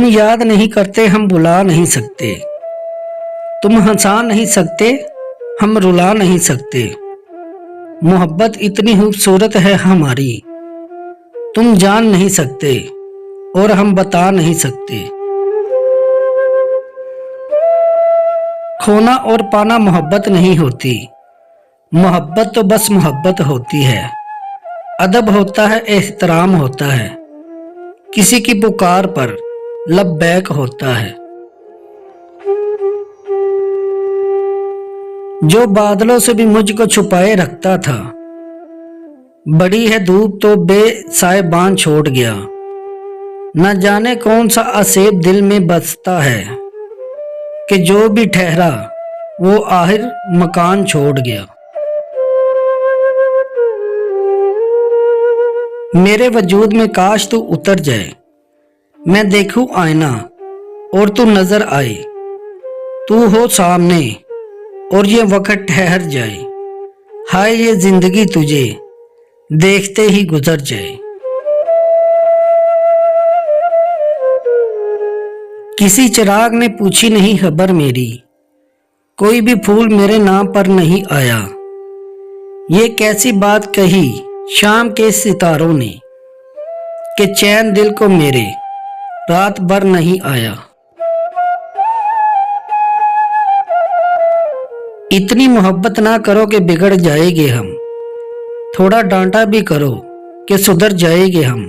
तुम याद नहीं करते, हम बुला नहीं सकते। तुम हंसा नहीं सकते, हम रुला नहीं सकते। मोहब्बत इतनी खूबसूरत है हमारी, तुम जान नहीं सकते और हम बता नहीं सकते। खोना और पाना मोहब्बत नहीं होती, मोहब्बत तो बस मोहब्बत होती है। अदब होता है, एहतराम होता है, किसी की पुकार पर लब्बैक होता है। जो बादलों से भी मुझको छुपाए रखता था, बड़ी है धूप तो बेसाएबान छोड़ गया। न जाने कौन सा असेब दिल में बसता है कि जो भी ठहरा वो आखिर मकान छोड़ गया। मेरे वजूद में काश तू उतर जाए, मैं देखूं आईना और तू नजर आए। तू हो सामने और ये वक्त ठहर जाए, हाय ये जिंदगी तुझे देखते ही गुजर जाए। किसी चिराग ने पूछी नहीं खबर मेरी, कोई भी फूल मेरे नाम पर नहीं आया। ये कैसी बात कही शाम के सितारों ने कि चैन दिल को मेरे रात भर नहीं आया। इतनी मोहब्बत ना करो कि बिगड़ जाएंगे हम, थोड़ा डांटा भी करो कि सुधर जाएंगे हम।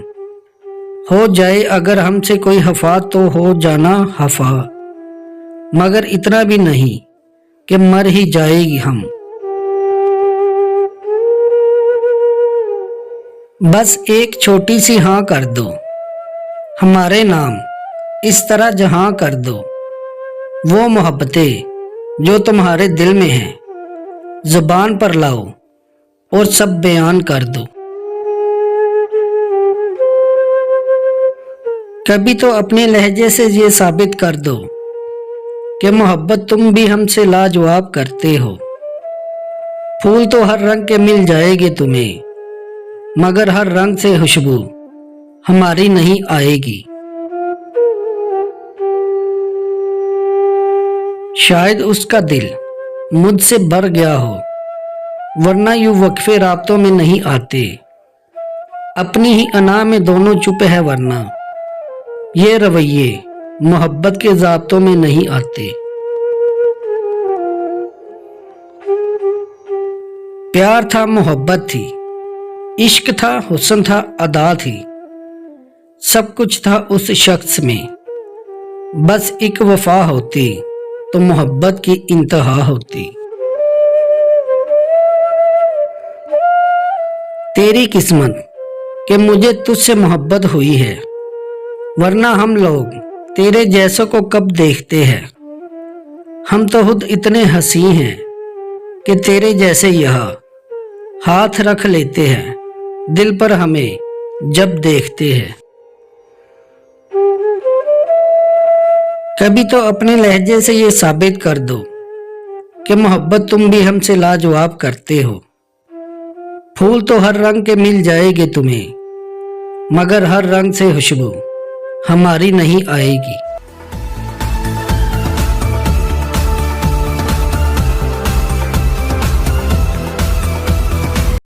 हो जाए अगर हमसे कोई खफा तो हो जाना खफा, मगर इतना भी नहीं कि मर ही जाएगी हम। बस एक छोटी सी हाँ कर दो, हमारे नाम इस तरह जहां कर दो। वो मोहब्बतें जो तुम्हारे दिल में है, जुबान पर लाओ और सब बयान कर दो। कभी तो अपने लहजे से ये साबित कर दो कि मोहब्बत तुम भी हमसे लाजवाब करते हो। फूल तो हर रंग के मिल जाएंगे तुम्हें, मगर हर रंग से खुशबू हमारी नहीं आएगी। शायद उसका दिल मुझसे भर गया हो, वरना यूं वक्फे राब्तों में नहीं आते। अपनी ही अना में दोनों चुप है, वरना ये रवैये मोहब्बत के ज़ाब्तों में नहीं आते। प्यार था, मोहब्बत थी, इश्क था, हुस्न था, अदा थी। सब कुछ था उस शख्स में, बस एक वफा होती तो मोहब्बत की इंतहा होती। तेरी किस्मत कि मुझे तुझसे मोहब्बत हुई है, वरना हम लोग तेरे जैसों को कब देखते हैं। हम तो खुद इतने हंसी हैं कि तेरे जैसे यहाँ हाथ रख लेते हैं दिल पर हमें जब देखते हैं। कभी तो अपने लहजे से ये साबित कर दो कि मोहब्बत तुम भी हमसे लाजवाब करते हो। फूल तो हर रंग के मिल जाएंगे तुम्हें, मगर हर रंग से खुशबू हमारी नहीं आएगी।